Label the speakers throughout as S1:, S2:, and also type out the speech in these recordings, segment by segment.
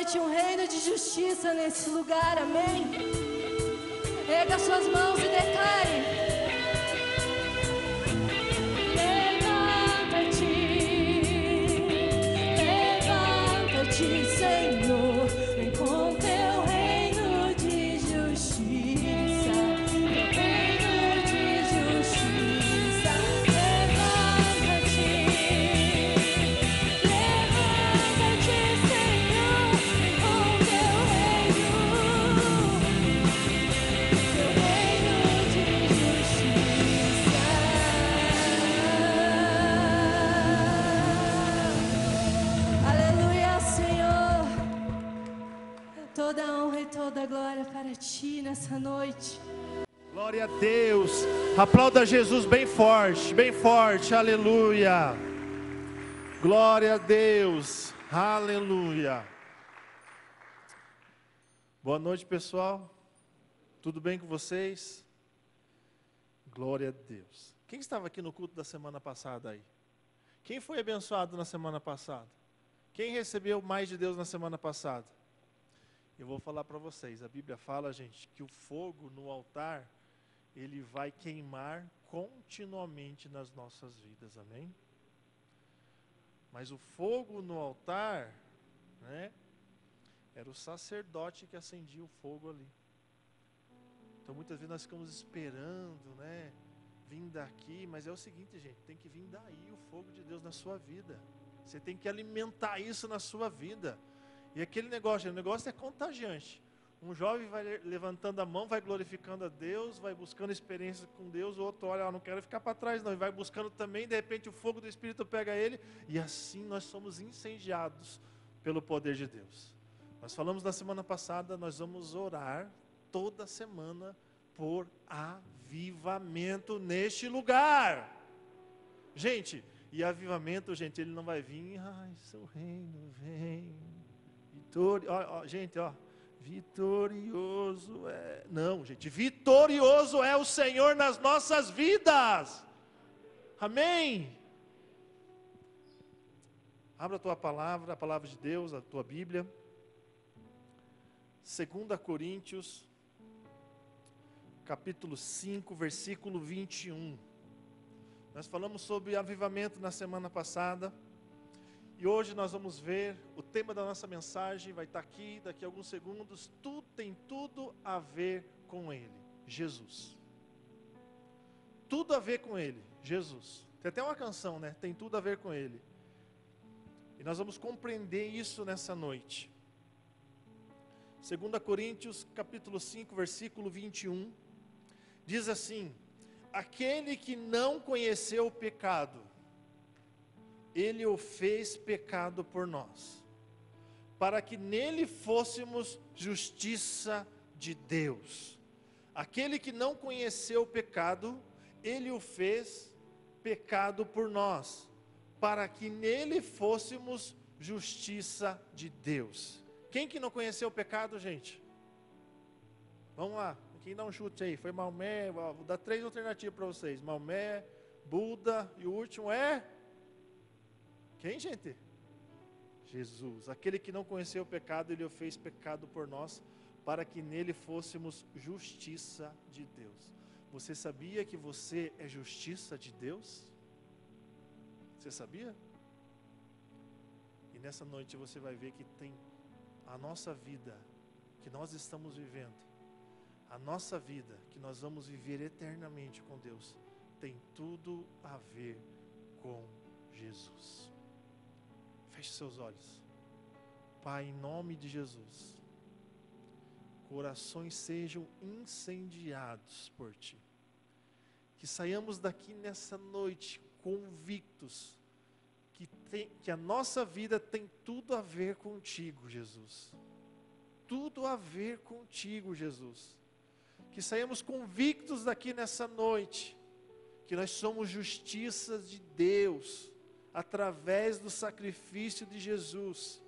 S1: noite um reino de justiça nesse lugar, amém? Erga suas mãos e declare. Levanta-te, Senhor, vem com teu reino de justiça, teu reino de justiça. Levanta-te, Senhor, vem com teu reino de justiça. Aleluia, Senhor. Toda honra e toda glória para Ti nessa noite.
S2: Glória a Deus. Aplauda Jesus bem forte, aleluia. Glória a Deus, aleluia. Boa noite, pessoal. Tudo bem com vocês? Glória a Deus. Quem estava aqui no culto da semana passada aí? Quem foi abençoado na semana passada? Quem recebeu mais de Deus na semana passada? Eu vou falar para vocês, a Bíblia fala, gente, que o fogo no altar, ele vai queimar continuamente nas nossas vidas, amém? Mas o fogo no altar, né, era o sacerdote que acendia o fogo ali. Então muitas vezes nós ficamos esperando, né, vir daqui, mas é o seguinte, gente, tem que vir daí o fogo de Deus na sua vida. Você tem que alimentar isso na sua vida. E aquele negócio, o negócio é contagiante. Um jovem vai levantando a mão, vai glorificando a Deus, vai buscando experiência com Deus, o outro olha, não quero ficar para trás não, e vai buscando também, de repente o fogo do Espírito pega ele, e assim nós somos incendiados pelo poder de Deus. Nós falamos na semana passada, nós vamos orar toda semana por avivamento neste lugar. Gente, e avivamento, gente, ele não vai vir, ai, seu reino vem, gente, vitorioso é, não, gente, vitorioso é o Senhor nas nossas vidas, amém? Abra a tua palavra, a palavra de Deus, a tua Bíblia, 2 Coríntios, capítulo 5, versículo 21. Nós falamos sobre avivamento na semana passada, e hoje nós vamos ver, o tema da nossa mensagem vai estar aqui, daqui a alguns segundos, tudo tem tudo a ver com Ele, Jesus. Tudo a ver com Ele, Jesus. Tem até uma canção, né? Tem tudo a ver com Ele. E nós vamos compreender isso nessa noite. 2 Coríntios, capítulo 5, versículo 21, diz assim: aquele que não conheceu o pecado, Ele o fez pecado por nós, para que nele fôssemos justiça de Deus. Aquele que não conheceu o pecado, Ele o fez pecado por nós, para que nele fôssemos justiça de Deus. Quem que não conheceu o pecado, gente? Vamos lá, quem dá um chute aí? Foi Maomé, vou dar 3 alternativas para vocês. Maomé, Buda e o último é... Quem, gente? Jesus. Aquele que não conheceu o pecado, Ele o fez pecado por nós, para que nele fôssemos justiça de Deus. Você sabia que você é justiça de Deus? Você sabia? E nessa noite você vai ver que tem a nossa vida, que nós estamos vivendo, a nossa vida, que nós vamos viver eternamente com Deus, tem tudo a ver com Jesus. Feche seus olhos. Pai, em nome de Jesus, corações sejam incendiados por Ti. Que saiamos daqui nessa noite convictos que a nossa vida tem tudo a ver contigo, Jesus. Tudo a ver contigo, Jesus. Que saiamos convictos daqui nessa noite, que nós somos justiças de Deus, através do sacrifício de Jesus.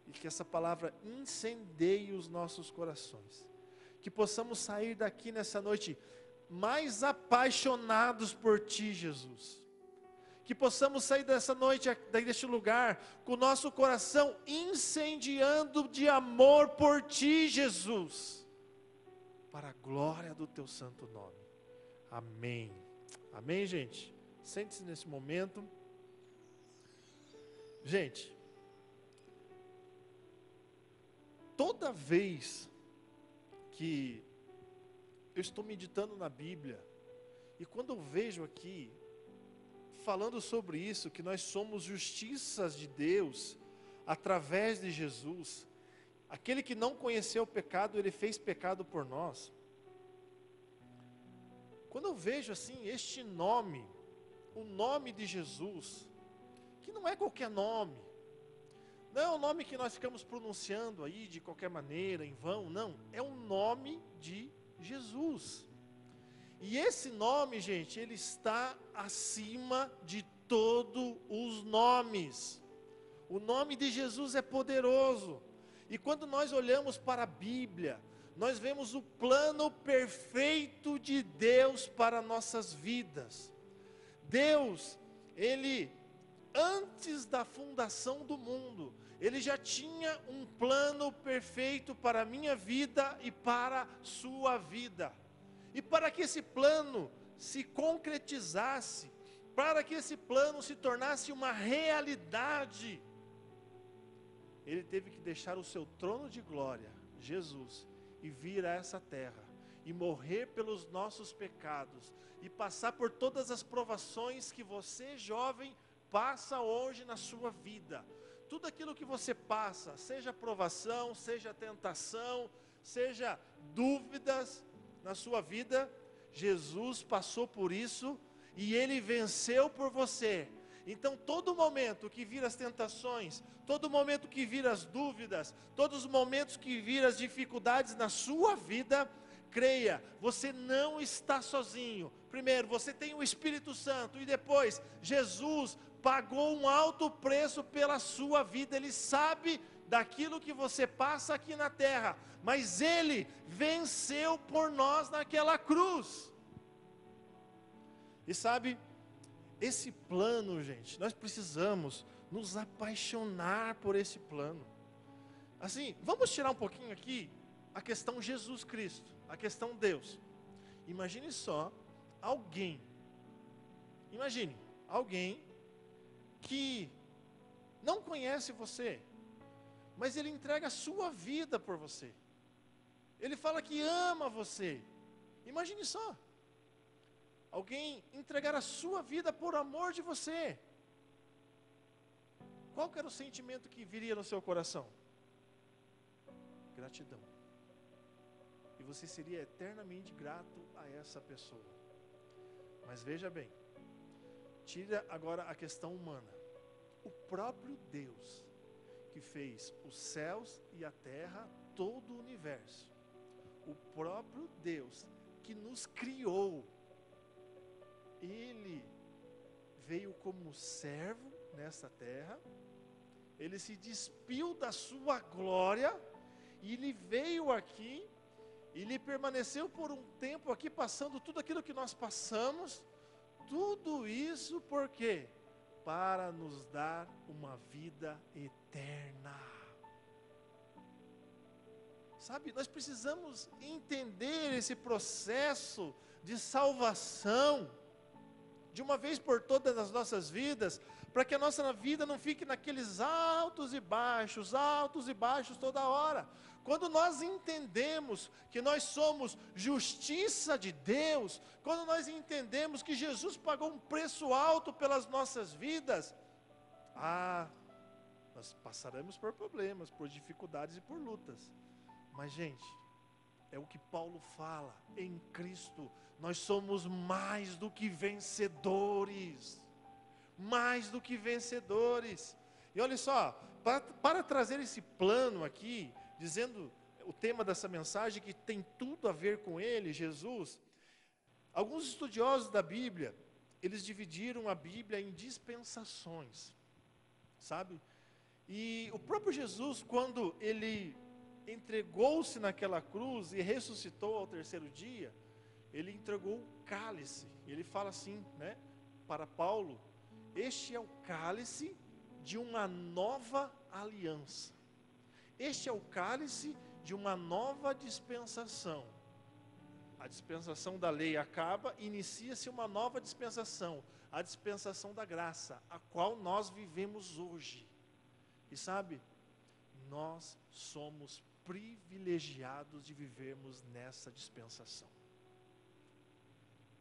S2: E que essa palavra incendeie os nossos corações. Que possamos sair daqui nessa noite mais apaixonados por Ti, Jesus. que possamos sair dessa noite, deste lugar, com o nosso coração incendiando de amor por Ti, Jesus, para a glória do Teu santo nome. Amém. Amém, gente? Sente-se nesse momento. Gente, toda vez que eu estou meditando na Bíblia, e quando eu vejo aqui, falando sobre isso, que nós somos justiças de Deus, através de Jesus, aquele que não conheceu o pecado, Ele fez pecado por nós. Quando eu vejo assim, este nome, o nome de Jesus, que não é qualquer nome, não é um nome que nós ficamos pronunciando aí de qualquer maneira, em vão, não, é o nome de Jesus. E esse nome, gente, ele está acima de todos os nomes. O nome de Jesus é poderoso. E quando nós olhamos para a Bíblia, nós vemos o plano perfeito de Deus para nossas vidas. Deus, Ele, antes da fundação do mundo, Ele já tinha um plano perfeito para a minha vida e para a sua vida. E para que esse plano se concretizasse, para que esse plano se tornasse uma realidade, Ele teve que deixar o seu trono de glória, Jesus, e vir a essa terra, e morrer pelos nossos pecados, e passar por todas as provações que você, jovem, passa hoje na sua vida. Tudo aquilo que você passa, seja provação, seja tentação, seja dúvidas na sua vida, Jesus passou por isso e Ele venceu por você. Então todo momento que vir as tentações, todo momento que vir as dúvidas, todos os momentos que vir as dificuldades na sua vida, creia, você não está sozinho. Primeiro, você tem o Espírito Santo, e depois, Jesus pagou um alto preço pela sua vida. Ele sabe daquilo que você passa aqui na terra, mas Ele venceu por nós naquela cruz. E sabe, esse plano, gente, nós precisamos nos apaixonar por esse plano. Assim, vamos tirar um pouquinho aqui a questão Jesus Cristo, a questão Deus. Imagine só alguém que não conhece você, mas ele entrega a sua vida por você. Ele fala que ama você. Imagine só, alguém entregar a sua vida por amor de você. Qual que era o sentimento que viria no seu coração? Gratidão. E você seria eternamente grato a essa pessoa. Mas veja bem, tira agora a questão humana. O próprio Deus que fez os céus e a terra, todo o universo. O próprio Deus que nos criou, Ele veio como servo nessa terra, Ele se despiu da sua glória, e Ele veio aqui, e Ele permaneceu por um tempo aqui, passando tudo aquilo que nós passamos, tudo isso por quê? Para nos dar uma vida eterna. Sabe, nós precisamos entender esse processo de salvação, de uma vez por todas nas nossas vidas, para que a nossa vida não fique naqueles altos e baixos toda hora. Quando nós entendemos que nós somos justiça de Deus, quando nós entendemos que Jesus pagou um preço alto pelas nossas vidas, nós passaremos por problemas, por dificuldades e por lutas. Mas, gente, é o que Paulo fala, em Cristo nós somos mais do que vencedores. Mais do que vencedores. E olha só, para trazer esse plano aqui, dizendo o tema dessa mensagem, que tem tudo a ver com ele, Jesus, alguns estudiosos da Bíblia, eles dividiram a Bíblia em dispensações, sabe? E o próprio Jesus, quando ele entregou-se naquela cruz e ressuscitou ao terceiro dia, ele entregou o cálice. Ele fala assim, né, para Paulo, Este é o cálice de uma nova aliança. Este é o cálice de uma nova dispensação. A dispensação da lei acaba, inicia-se uma nova dispensação, a dispensação da graça, a qual nós vivemos hoje. E sabe, nós somos privilegiados de vivermos nessa dispensação.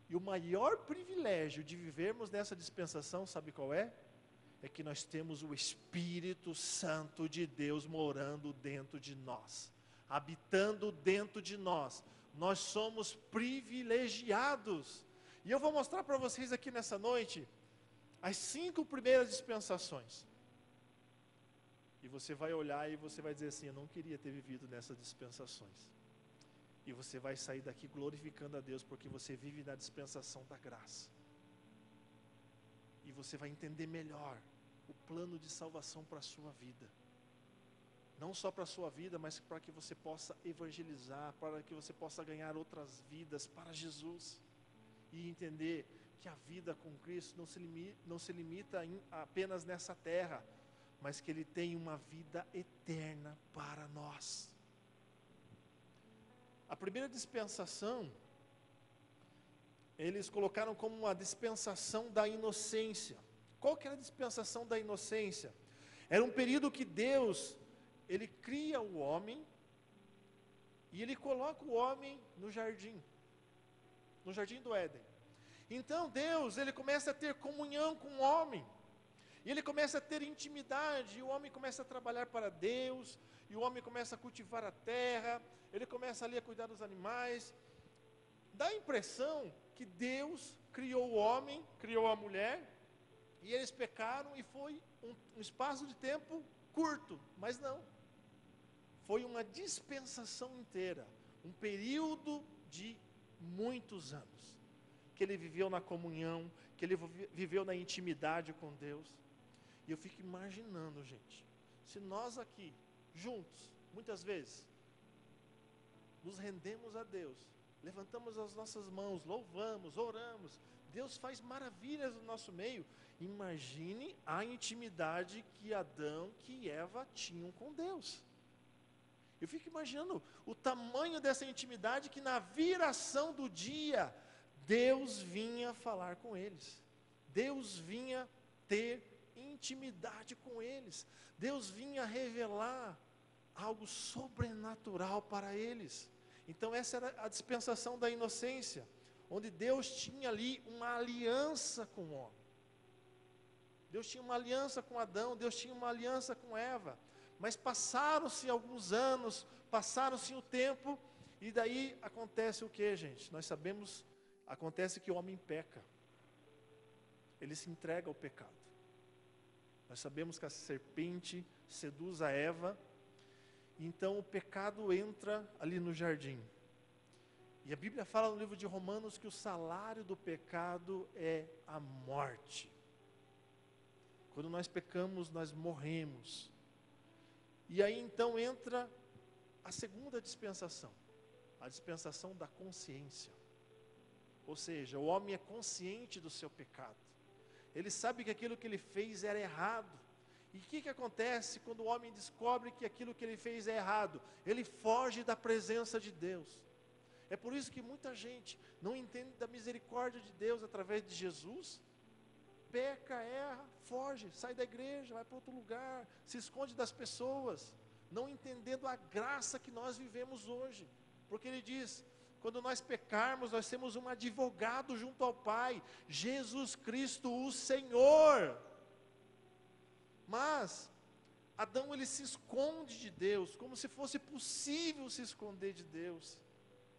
S2: E o maior privilégio de vivermos nessa dispensação, sabe qual é? É que nós temos o Espírito Santo de Deus morando dentro de nós, habitando dentro de nós. Nós somos privilegiados. E eu vou mostrar para vocês aqui nessa noite as 5 primeiras dispensações. E você vai olhar e você vai dizer assim: eu não queria ter vivido nessas dispensações. E você vai sair daqui glorificando a Deus, porque você vive na dispensação da graça. E você vai entender melhor o plano de salvação para a sua vida. Não só para a sua vida, mas para que você possa evangelizar, para que você possa ganhar outras vidas para Jesus. E entender que a vida com Cristo não se limita apenas nessa terra, mas que Ele tem uma vida eterna para nós. A primeira dispensação, eles colocaram como uma dispensação da inocência. Qual que era a dispensação da inocência? Era um período que Deus, Ele cria o homem, e Ele coloca o homem no jardim do Éden. Então Deus, Ele começa a ter comunhão com o homem, e Ele começa a ter intimidade, e o homem começa a trabalhar para Deus, e o homem começa a cultivar a terra, ele começa ali a cuidar dos animais. Dá a impressão que Deus criou o homem, criou a mulher, e eles pecaram, e foi um espaço de tempo curto, mas não. Foi uma dispensação inteira, um período de muitos anos, que ele viveu na comunhão, que ele viveu na intimidade com Deus. E eu fico imaginando, gente, se nós aqui, juntos, muitas vezes, nos rendemos a Deus, levantamos as nossas mãos, louvamos, oramos, Deus faz maravilhas no nosso meio. Imagine a intimidade que Adão e Eva tinham com Deus. Eu fico imaginando o tamanho dessa intimidade, que na viração do dia, Deus vinha falar com eles. Deus vinha ter intimidade com eles. Deus vinha revelar algo sobrenatural para eles. Então essa era a dispensação da inocência, onde Deus tinha ali uma aliança com o homem. Deus tinha uma aliança com Adão, Deus tinha uma aliança com Eva. Mas passaram-se alguns anos, passaram-se o tempo, e daí acontece o que, gente? Nós sabemos, acontece que o homem peca. Ele se entrega ao pecado. Nós sabemos que a serpente seduz a Eva, então o pecado entra ali no jardim. E a Bíblia fala no livro de Romanos que o salário do pecado é a morte. Quando nós pecamos, nós morremos. E aí então entra a segunda dispensação, a dispensação da consciência. Ou seja, o homem é consciente do seu pecado. Ele sabe que aquilo que ele fez era errado. E o que acontece quando o homem descobre que aquilo que ele fez é errado? Ele foge da presença de Deus. É por isso que muita gente não entende da misericórdia de Deus através de Jesus. Peca, erra, foge, sai da igreja, vai para outro lugar, se esconde das pessoas, não entendendo a graça que nós vivemos hoje. Porque ele diz, quando nós pecarmos, nós temos um advogado junto ao Pai, Jesus Cristo o Senhor. Mas Adão, ele se esconde de Deus, como se fosse possível se esconder de Deus.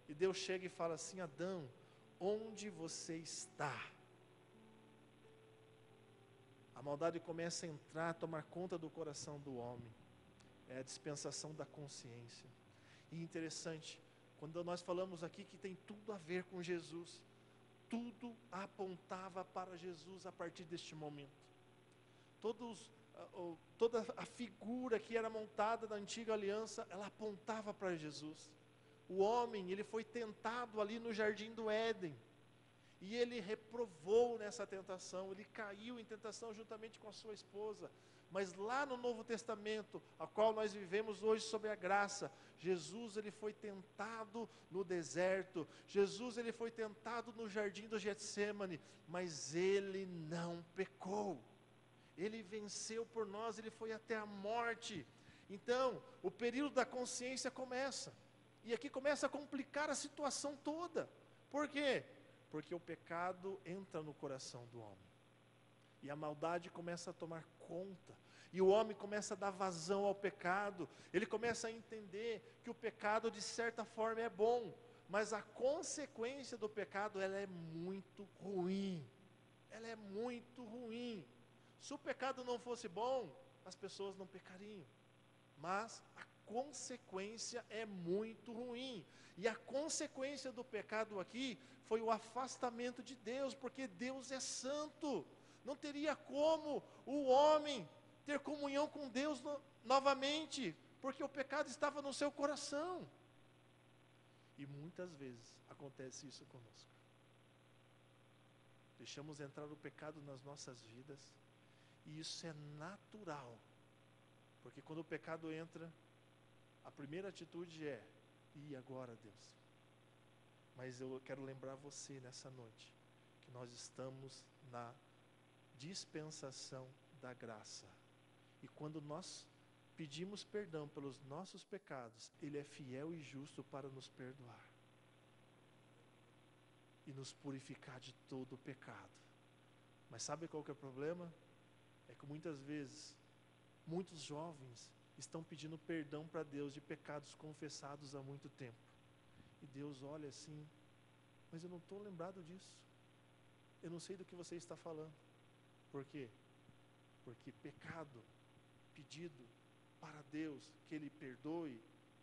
S2: E Deus chega e fala assim: Adão, onde você está? A maldade começa a entrar, a tomar conta do coração do homem. É a dispensação da consciência. E interessante, quando nós falamos aqui que tem tudo a ver com Jesus, tudo apontava para Jesus a partir deste momento. Toda a figura que era montada na antiga aliança, ela apontava para Jesus. O homem, ele foi tentado ali no jardim do Éden. e ele reprovou nessa tentação, ele caiu em tentação juntamente com a sua esposa. Mas lá no Novo Testamento, a qual nós vivemos hoje sob a graça, Jesus ele foi tentado no deserto, Jesus ele foi tentado no jardim do Getsêmani, mas ele não pecou, ele venceu por nós, ele foi até a morte. Então, o período da consciência começa, e aqui começa a complicar a situação toda. Por quê? Porque o pecado entra no coração do homem. E a maldade começa a tomar conta. E o homem começa a dar vazão ao pecado. Ele começa a entender que o pecado de certa forma é bom. Mas a consequência do pecado, ela é muito ruim. Ela é muito ruim. Se o pecado não fosse bom, as pessoas não pecariam. Mas a consequência é muito ruim. E a consequência do pecado aqui foi o afastamento de Deus. Porque Deus é santo. Não teria como o homem ter comunhão com Deus novamente, porque o pecado estava no seu coração. E muitas vezes acontece isso conosco. Deixamos entrar o pecado nas nossas vidas, e isso é natural, porque quando o pecado entra, a primeira atitude é: e agora, Deus? Mas eu quero lembrar você nessa noite, que nós estamos na dispensação da graça. E quando nós pedimos perdão pelos nossos pecados, Ele é fiel e justo para nos perdoar e nos purificar de todo o pecado. Mas sabe qual que é o problema? É que muitas vezes, muitos jovens estão pedindo perdão para Deus de pecados confessados há muito tempo. E Deus olha assim: mas eu não estou lembrado disso. Eu não sei do que você está falando. Por quê? Porque pecado pedido para Deus que Ele perdoe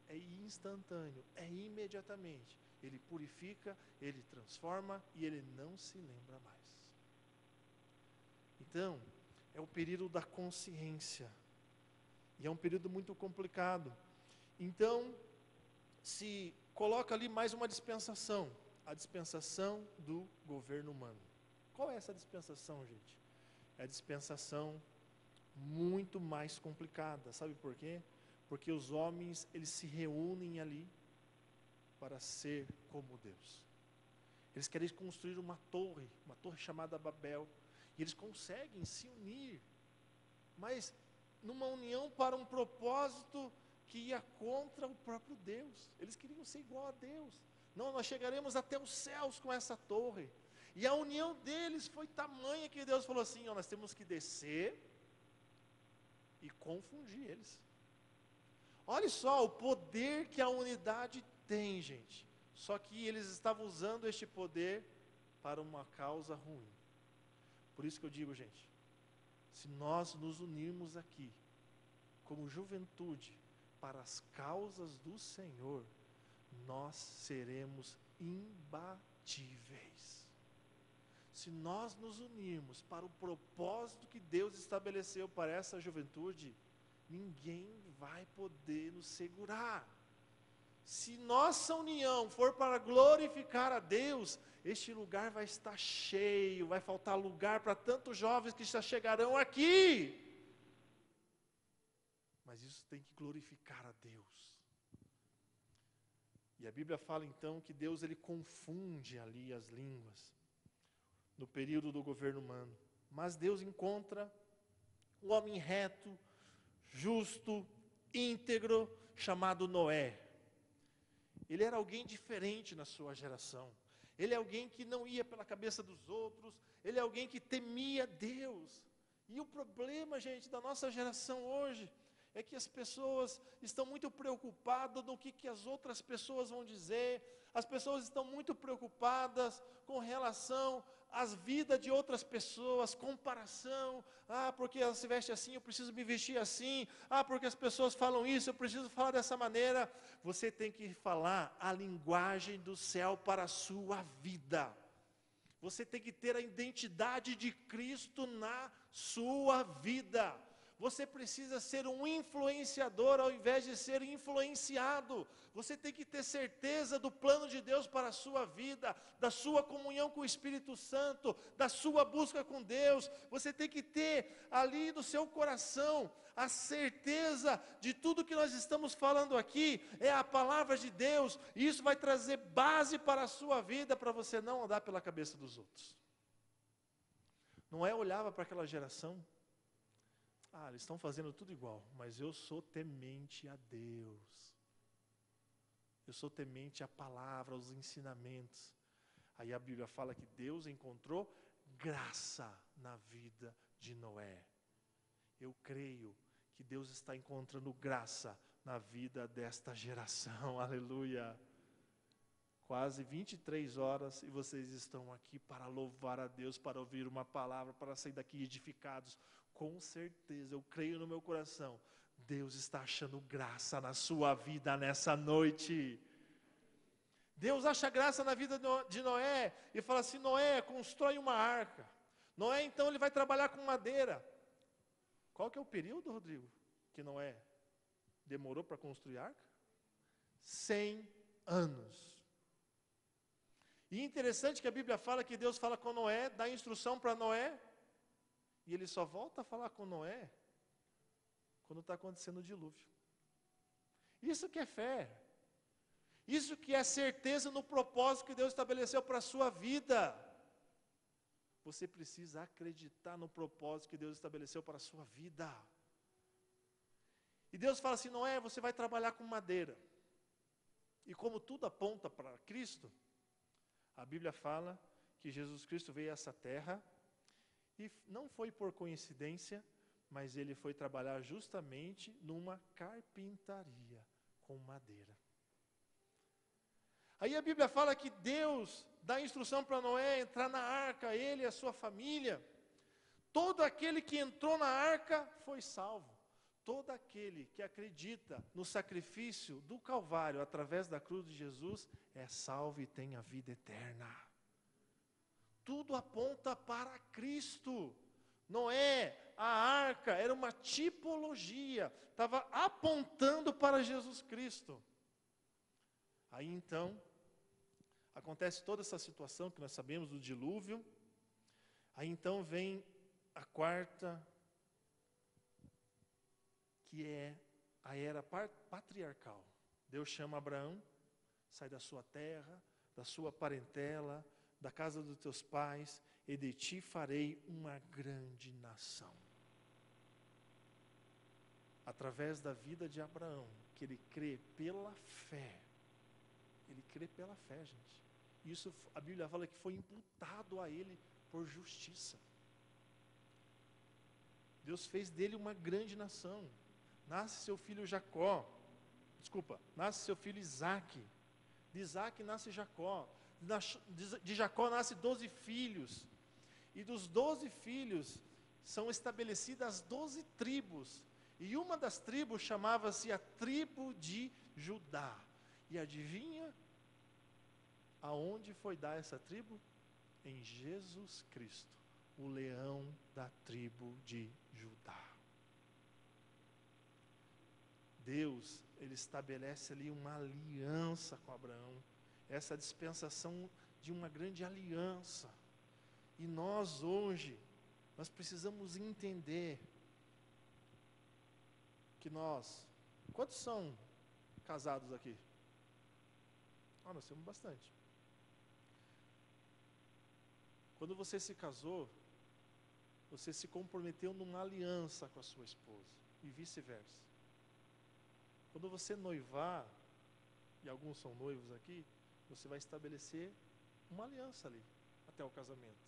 S2: é instantâneo, é imediatamente. Ele purifica, Ele transforma e Ele não se lembra mais. Então, é o período da consciência. E é um período muito complicado. Então, se coloca ali mais uma dispensação, a dispensação do governo humano. Qual é essa dispensação, gente? É a dispensação muito mais complicada. Sabe por quê? Porque os homens, eles se reúnem ali para ser como Deus. Eles querem construir uma torre chamada Babel, e eles conseguem se unir, mas numa união para um propósito que ia contra o próprio Deus. Eles queriam ser igual a Deus. Não, nós chegaremos até os céus com essa torre. E a união deles foi tamanha que Deus falou assim: ó, nós temos que descer e confundir eles. Olha só o poder que a unidade tem, gente. Só que eles estavam usando este poder para uma causa ruim. Por isso que eu digo, gente, se nós nos unirmos aqui, como juventude, para as causas do Senhor, nós seremos imbatíveis. Se nós nos unirmos para o propósito que Deus estabeleceu para essa juventude, ninguém vai poder nos segurar. Se nossa união for para glorificar a Deus, este lugar vai estar cheio, vai faltar lugar para tantos jovens que já chegarão aqui. Mas isso tem que glorificar a Deus. E a Bíblia fala então que Deus ele confunde ali as línguas no período do governo humano. Mas Deus encontra um homem reto, justo, íntegro, chamado Noé. Ele era alguém diferente na sua geração. Ele é alguém que não ia pela cabeça dos outros. Ele é alguém que temia Deus. E o problema, gente, da nossa geração hoje é que as pessoas estão muito preocupadas no que as outras pessoas vão dizer. As pessoas estão muito preocupadas com relação às vidas de outras pessoas, comparação. Ah, porque ela se veste assim, eu preciso me vestir assim. Ah, porque as pessoas falam isso, eu preciso falar dessa maneira. Você tem que falar a linguagem do céu para a sua vida. Você tem que ter a identidade de Cristo na sua vida. Você precisa ser um influenciador ao invés de ser influenciado. Você tem que ter certeza do plano de Deus para a sua vida, da sua comunhão com o Espírito Santo, da sua busca com Deus. Você tem que ter ali no seu coração a certeza de tudo que nós estamos falando aqui é a palavra de Deus, e isso vai trazer base para a sua vida, para você não andar pela cabeça dos outros. Noé olhava para aquela geração, eles estão fazendo tudo igual, mas eu sou temente a Deus, eu sou temente à palavra, aos ensinamentos. Aí a Bíblia fala que Deus encontrou graça na vida de Noé. Eu creio que Deus está encontrando graça na vida desta geração, aleluia. Quase 23 horas e vocês estão aqui para louvar a Deus, para ouvir uma palavra, para sair daqui edificados. Com certeza, eu creio no meu coração, Deus está achando graça na sua vida nessa noite. Deus acha graça na vida de Noé e fala assim: Noé, constrói uma arca. Noé, então, ele vai trabalhar com madeira. Qual que é o período, Rodrigo, que Noé demorou para construir a arca? 100 anos. E interessante que a Bíblia fala que Deus fala com Noé, dá instrução para Noé, e ele só volta a falar com Noé quando está acontecendo o dilúvio. Isso que é fé. Isso que é certeza no propósito que Deus estabeleceu para a sua vida. Você precisa acreditar no propósito que Deus estabeleceu para a sua vida. E Deus fala assim: Noé, você vai trabalhar com madeira. E como tudo aponta para Cristo, a Bíblia fala que Jesus Cristo veio a essa terra, e não foi por coincidência, mas ele foi trabalhar justamente numa carpintaria com madeira. Aí a Bíblia fala que Deus dá instrução para Noé entrar na arca, ele e a sua família. Todo aquele que entrou na arca foi salvo. Todo aquele que acredita no sacrifício do Calvário através da cruz de Jesus é salvo e tem a vida eterna. Tudo aponta para Cristo. Noé, a arca era uma tipologia, estava apontando para Jesus Cristo. Aí então, acontece toda essa situação que nós sabemos do dilúvio. Aí então vem a quarta, que é a era patriarcal. Deus chama Abraão, sai da sua terra, da sua parentela, da casa dos teus pais, e de ti farei uma grande nação. Através da vida de Abraão, que ele crê pela fé. Ele crê pela fé, gente. Isso a Bíblia fala que foi imputado a ele por justiça. Deus fez dele uma grande nação. Nasce seu filho nasce seu filho Isaque. De Isaque nasce Jacó. De Jacó nasce 12 filhos. E dos 12 filhos são estabelecidas as 12 tribos. E uma das tribos chamava-se a tribo de Judá. E adivinha aonde foi dar essa tribo? Em Jesus Cristo, o leão da tribo de Judá. Deus, ele estabelece ali uma aliança com Abraão, essa dispensação de uma grande aliança. E nós hoje, nós precisamos entender que quantos são casados aqui? Nós temos bastante. Quando você se casou, você se comprometeu numa aliança com a sua esposa, e vice-versa. Quando você noivar, e alguns são noivos aqui, você vai estabelecer uma aliança ali, até o casamento.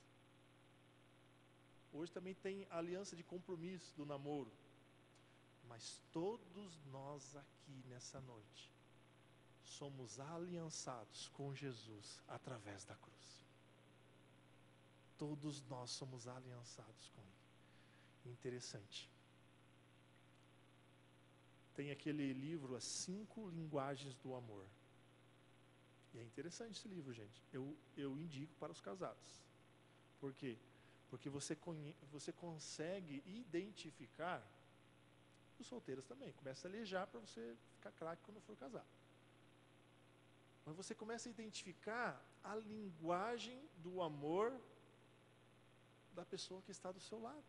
S2: Hoje também tem a aliança de compromisso do namoro. Mas todos nós aqui nessa noite, somos aliançados com Jesus através da cruz. Todos nós somos aliançados com Ele. Interessante. Tem aquele livro, As 5 Linguagens do Amor. E é interessante esse livro, gente. Eu indico para os casados. Por quê? Porque você consegue identificar Os solteiros também. Começa a alejar para você ficar craque quando for casar. Mas você começa a identificar a linguagem do amor da pessoa que está do seu lado.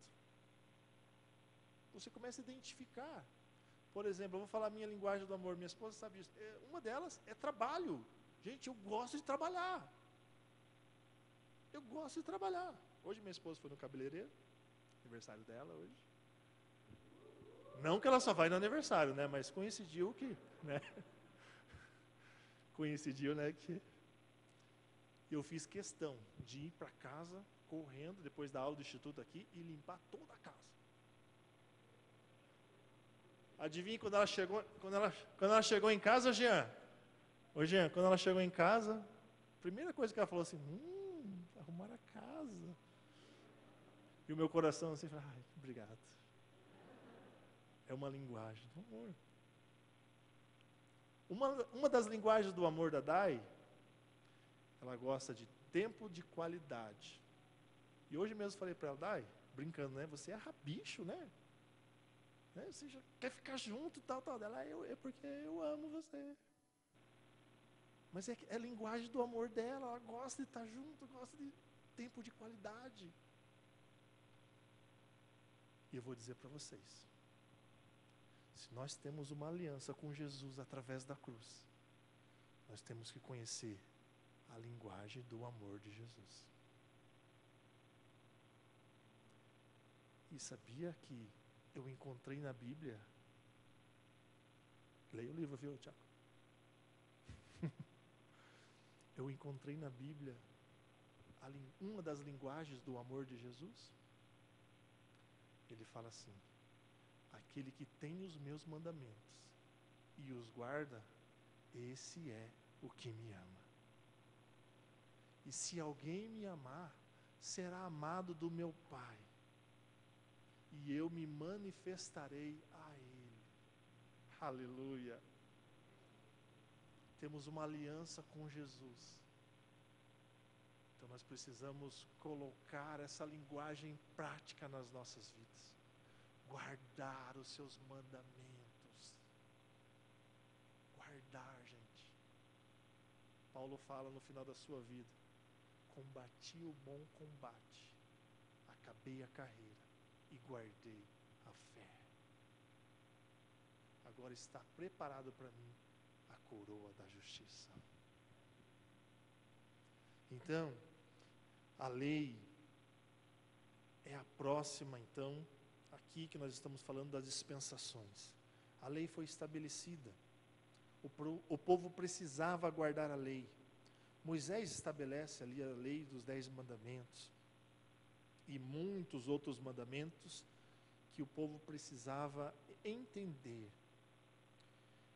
S2: Você começa a identificar. Por exemplo, eu vou falar a minha linguagem do amor. Minha esposa sabe disso. Uma delas é trabalho. Gente, eu gosto de trabalhar. Eu gosto de trabalhar. Hoje minha esposa foi no cabeleireiro. Aniversário dela hoje. Não que ela só vai no aniversário, né? Mas coincidiu que, né? Coincidiu, né? Que eu fiz questão de ir para casa correndo, depois da aula do instituto aqui, e limpar toda a casa. Adivinha quando ela chegou em casa, Jean? Ô Jean, quando ela chegou em casa, a primeira coisa que ela falou assim, arrumar a casa. E o meu coração assim, ai, obrigado. É uma linguagem do amor. Uma das linguagens do amor da Dai, ela gosta de tempo de qualidade. E hoje mesmo falei para ela, Dai, brincando, né? Você é rabicho, né? Você já quer ficar junto e tal. Ela, é porque eu amo você. Mas é a linguagem do amor dela, ela gosta de estar junto, gosta de tempo de qualidade. E eu vou dizer para vocês, se nós temos uma aliança com Jesus através da cruz, nós temos que conhecer a linguagem do amor de Jesus. E sabia que eu encontrei na Bíblia, leia o livro, viu, Tiago? Eu encontrei na Bíblia uma das linguagens do amor de Jesus. Ele fala assim, aquele que tem os meus mandamentos e os guarda, esse é o que me ama. E se alguém me amar, será amado do meu Pai, e eu me manifestarei a Ele. Aleluia! Temos uma aliança com Jesus. Então nós precisamos colocar essa linguagem em prática nas nossas vidas. Guardar os seus mandamentos. Guardar, gente. Paulo fala no final da sua vida, combati o bom combate, acabei a carreira e guardei a fé. Agora está preparado para mim a coroa da justiça. Então, a lei é a próxima, então, aqui que nós estamos falando das dispensações. A lei foi estabelecida. O povo precisava guardar a lei. Moisés estabelece ali a lei dos 10 mandamentos e muitos outros mandamentos que o povo precisava entender.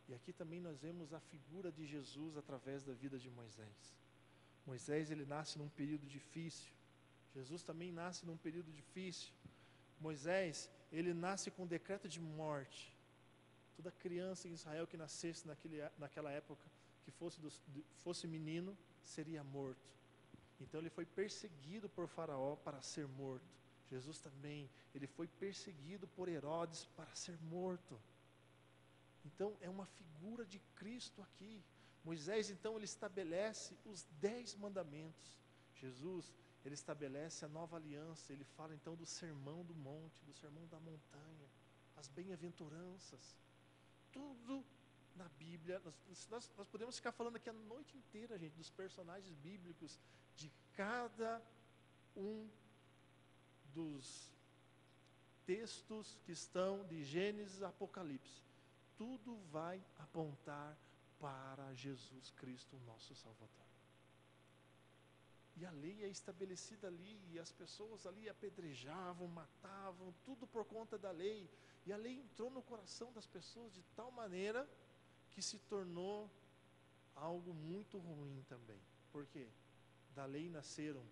S2: E aqui também nós vemos a figura de Jesus através da vida de Moisés. Moisés, ele nasce num período difícil. Jesus também nasce num período difícil. Moisés, ele nasce com decreto de morte. Toda criança em Israel que nascesse naquela época, que fosse menino, seria morto. Então ele foi perseguido por Faraó para ser morto. Jesus também, ele foi perseguido por Herodes para ser morto. Então é uma figura de Cristo aqui. Moisés, então, ele estabelece os 10 mandamentos. Jesus, ele estabelece a nova aliança. Ele fala então do sermão do monte, do sermão da montanha, as bem-aventuranças. Tudo na Bíblia. Nós podemos ficar falando aqui a noite inteira, gente, dos personagens bíblicos, de cada um dos textos que estão de Gênesis a Apocalipse. Tudo vai apontar para Jesus Cristo, nosso Salvador. E a lei é estabelecida ali, e as pessoas ali apedrejavam, matavam, tudo por conta da lei. E a lei entrou no coração das pessoas de tal maneira que se tornou algo muito ruim também. Por quê? Da lei nasceram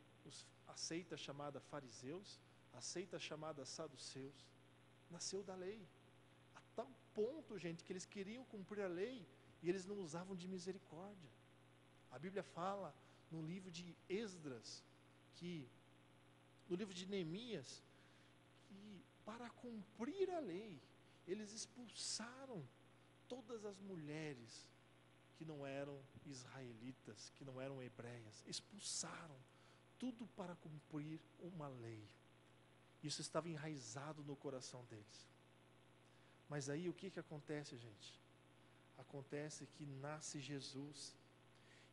S2: a seita chamada fariseus, a seita chamada saduceus. Nasceu da lei. A tal ponto, gente, que eles queriam cumprir a lei e eles não usavam de misericórdia. A Bíblia fala no livro de Esdras, no livro de Neemias, que para cumprir a lei eles expulsaram todas as mulheres que não eram israelitas, que não eram hebreias. Expulsaram, tudo para cumprir uma lei. Isso estava enraizado no coração deles. Mas aí o que acontece, gente? Acontece que nasce Jesus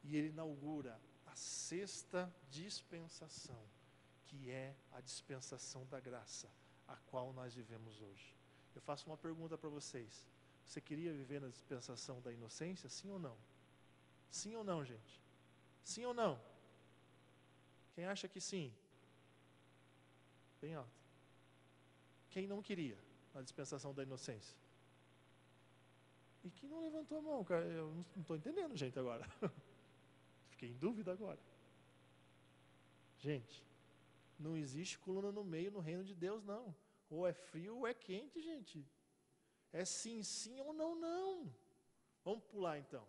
S2: e ele inaugura a sexta dispensação, que é a dispensação da graça, a qual nós vivemos hoje. Eu faço uma pergunta para vocês: você queria viver na dispensação da inocência, sim ou não? Sim ou não, gente? Sim ou não? Quem acha que sim? Bem alto. Quem não queria na dispensação da inocência? E quem não levantou a mão, cara? Eu não estou entendendo, gente, agora. Fiquei em dúvida agora. Gente, não existe coluna no meio no reino de Deus, não. Ou é frio ou é quente, gente. É sim, sim ou não, não. Vamos pular então.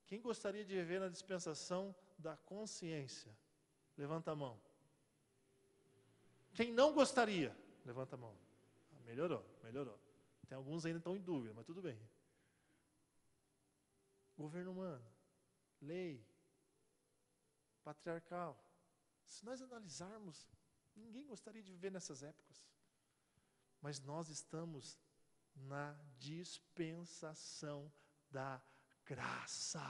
S2: Quem gostaria de viver na dispensação da consciência? Levanta a mão. Quem não gostaria? Levanta a mão. Melhorou, melhorou. Tem alguns ainda que estão em dúvida, mas tudo bem. Governo humano, lei, patriarcal. Se nós analisarmos, ninguém gostaria de viver nessas épocas. Mas nós estamos na dispensação da graça.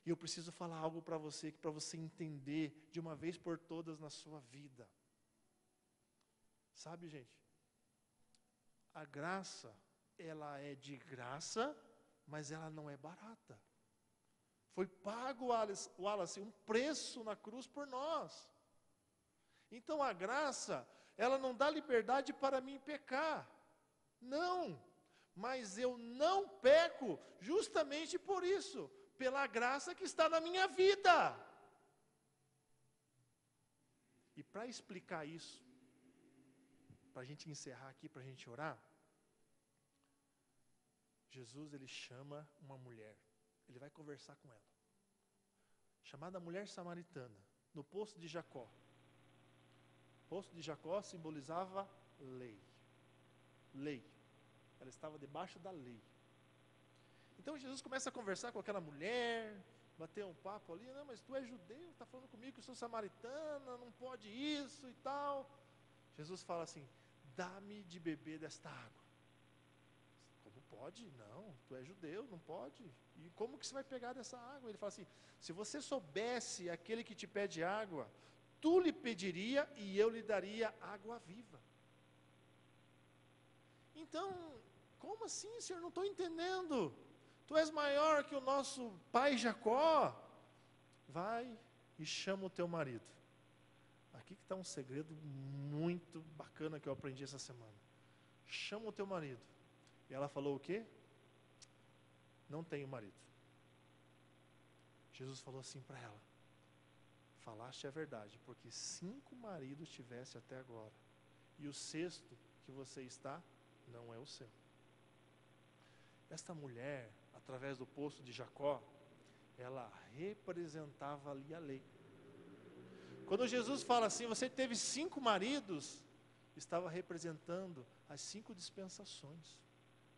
S2: E eu preciso falar algo para você entender de uma vez por todas na sua vida. Sabe, gente? A graça, ela é de graça, mas ela não é barata. Foi pago, Wallace, um preço na cruz por nós. Então a graça, ela não dá liberdade para mim pecar. Não. Mas eu não peco justamente por isso, pela graça que está na minha vida. E para explicar isso, para a gente encerrar aqui, para a gente orar, Jesus, ele chama uma mulher, ele vai conversar com ela, chamada mulher samaritana, no poço de Jacó. O poço de Jacó simbolizava lei. Lei. Ela estava debaixo da lei. Então Jesus começa a conversar com aquela mulher, bater um papo ali. Não, mas tu é judeu, está falando comigo que eu sou samaritana, não pode isso e tal. Jesus fala assim: dá-me de beber desta água. Como pode? Não, tu é judeu, não pode. E como que você vai pegar dessa água? Ele fala assim: se você soubesse aquele que te pede água, tu lhe pediria e eu lhe daria água viva. Então, como assim, Senhor? Não estou entendendo. Tu és maior que o nosso pai Jacó. Vai e chama o teu marido. Aqui que está um segredo muito bacana que eu aprendi essa semana. Chama o teu marido. E ela falou o quê? Não tenho marido. Jesus falou assim para ela: falaste a verdade, porque 5 maridos tivesse até agora, e o 6º que você está, não é o seu. Esta mulher, através do poço de Jacó, ela representava ali a lei. Quando Jesus fala assim, você teve 5 maridos, estava representando as 5 dispensações,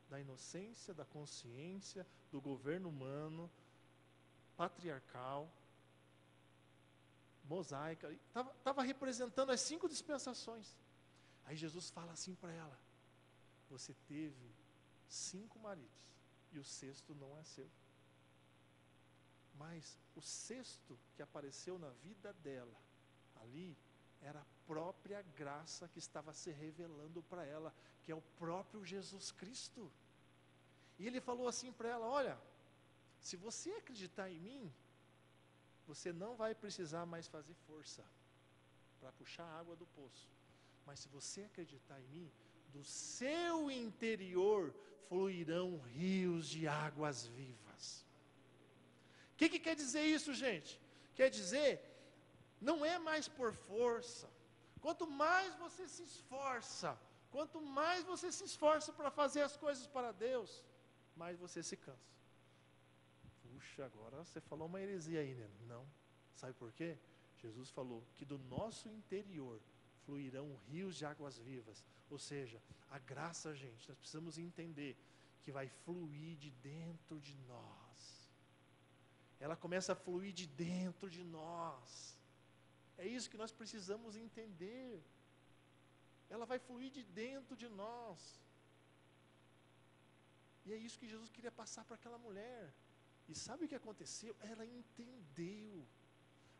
S2: da inocência, da consciência, do governo humano, patriarcal, mosaica, estava representando as 5 dispensações. Aí Jesus fala assim para ela: você teve 5 maridos, e o 6º não é seu. Mas o 6º que apareceu na vida dela, ali, era a própria graça que estava se revelando para ela, que é o próprio Jesus Cristo. E ele falou assim para ela: olha, se você acreditar em mim, você não vai precisar mais fazer força para puxar a água do poço. Mas se você acreditar em mim, do seu interior fluirão rios de águas vivas. O que quer dizer isso, gente? Quer dizer, não é mais por força. Quanto mais você se esforça, para fazer as coisas para Deus, mais você se cansa. Puxa, agora você falou uma heresia aí, né? Não. Sabe por quê? Jesus falou que do nosso interior fluirão rios de águas vivas. Ou seja, a graça, gente, nós precisamos entender que vai fluir de dentro de nós. Ela começa a fluir de dentro de nós. É isso que nós precisamos entender. Ela vai fluir de dentro de nós. E é isso que Jesus queria passar para aquela mulher. E sabe o que aconteceu? Ela entendeu.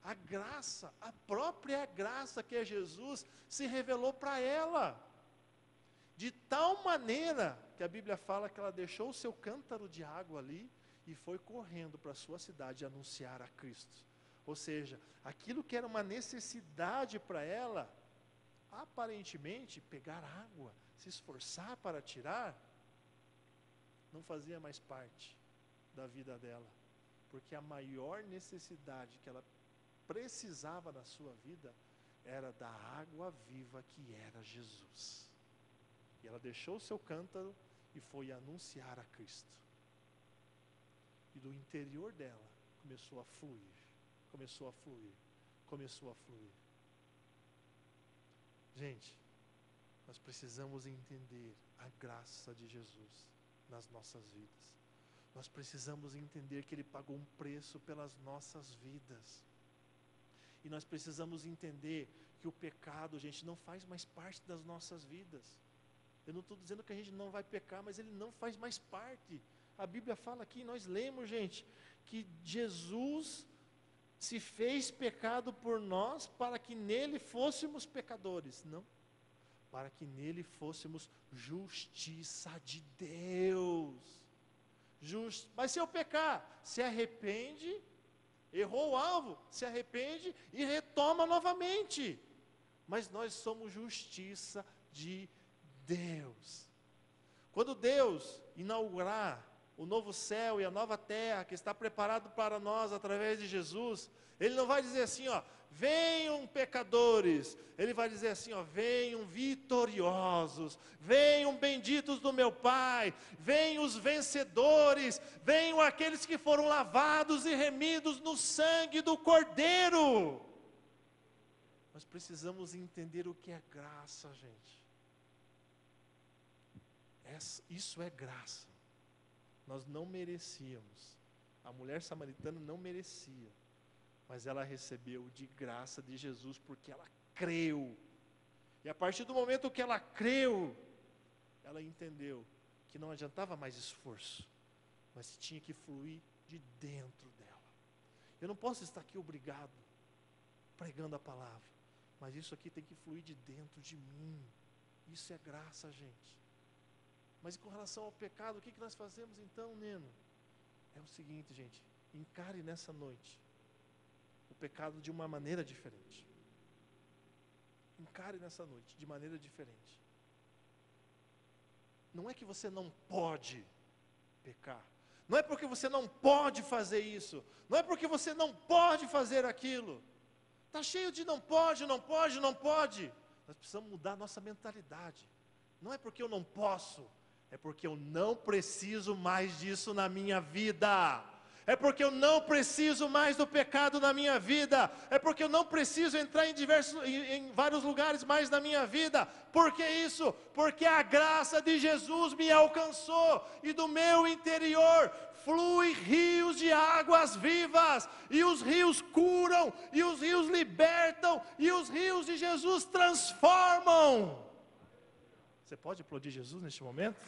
S2: A graça, a própria graça que é Jesus, se revelou para ela. De tal maneira que a Bíblia fala que ela deixou o seu cântaro de água ali e foi correndo para a sua cidade anunciar a Cristo. Ou seja, aquilo que era uma necessidade para ela, aparentemente, pegar água, se esforçar para tirar, não fazia mais parte da vida dela. Porque a maior necessidade que ela precisava na sua vida era da água viva que era Jesus. E ela deixou o seu cântaro e foi anunciar a Cristo. E do interior dela começou a fluir, começou a fluir, começou a fluir. Gente, nós precisamos entender a graça de Jesus nas nossas vidas. Nós precisamos entender que Ele pagou um preço pelas nossas vidas. E nós precisamos entender que o pecado, gente, não faz mais parte das nossas vidas. Eu não estou dizendo que a gente não vai pecar, mas ele não faz mais parte. A Bíblia fala aqui, nós lemos, gente, que Jesus se fez pecado por nós para que nele fôssemos pecadores. Não, para que nele fôssemos justiça de Deus. Mas se eu pecar, se arrepende, errou o alvo, se arrepende e retoma novamente. Mas nós somos justiça de Deus. Quando Deus inaugurar o novo céu e a nova terra que está preparado para nós através de Jesus, Ele não vai dizer assim, ó, venham pecadores. Ele vai dizer assim, ó, venham vitoriosos, venham benditos do meu Pai, venham os vencedores, venham aqueles que foram lavados e remidos no sangue do Cordeiro. Nós precisamos entender o que é graça, gente. Isso é graça. Nós não merecíamos. A mulher samaritana não merecia. Mas ela recebeu de graça de Jesus porque ela creu. E a partir do momento que ela creu, ela entendeu que não adiantava mais esforço, mas tinha que fluir de dentro dela. Eu não posso estar aqui obrigado, pregando a palavra, mas isso aqui tem que fluir de dentro de mim. Isso é graça, gente. Mas com relação ao pecado, o que nós fazemos então, Neno? É o seguinte, gente, encare nessa noite o pecado de uma maneira diferente. Encare nessa noite de maneira diferente. Não é que você não pode pecar. Não é porque você não pode fazer isso. Não é porque você não pode fazer aquilo. Está cheio de não pode, não pode, não pode. Nós precisamos mudar a nossa mentalidade. Não é porque eu não posso. É porque eu não preciso mais disso na minha vida. É porque eu não preciso mais do pecado na minha vida. É porque eu não preciso entrar em vários lugares mais na minha vida. Por que isso? Porque a graça de Jesus me alcançou. E do meu interior flui rios de águas vivas. E os rios curam. E os rios libertam. E os rios de Jesus transformam. Você pode aplaudir Jesus neste momento?